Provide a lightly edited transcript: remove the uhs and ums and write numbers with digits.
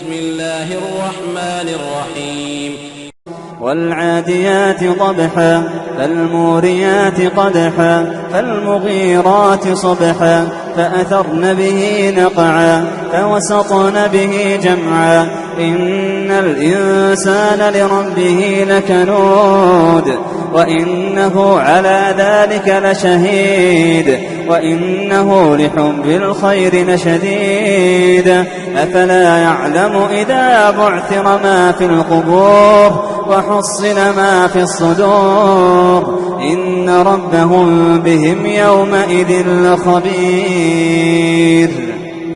بسم الله الرحمن الرحيم والعاديات ضبحا فالموريات قدحا فالمغيرات صبحا فأثرن به نقعا فوسطن به جمعا إن الإنسان لربه لكنود وإنه على ذلك لشهيد وإنه لحب الخير لشديد أفلا يعلم إذا بعثر ما في القبور وحصل ما في الصدور إن ربهم بهم يومئذ لخبير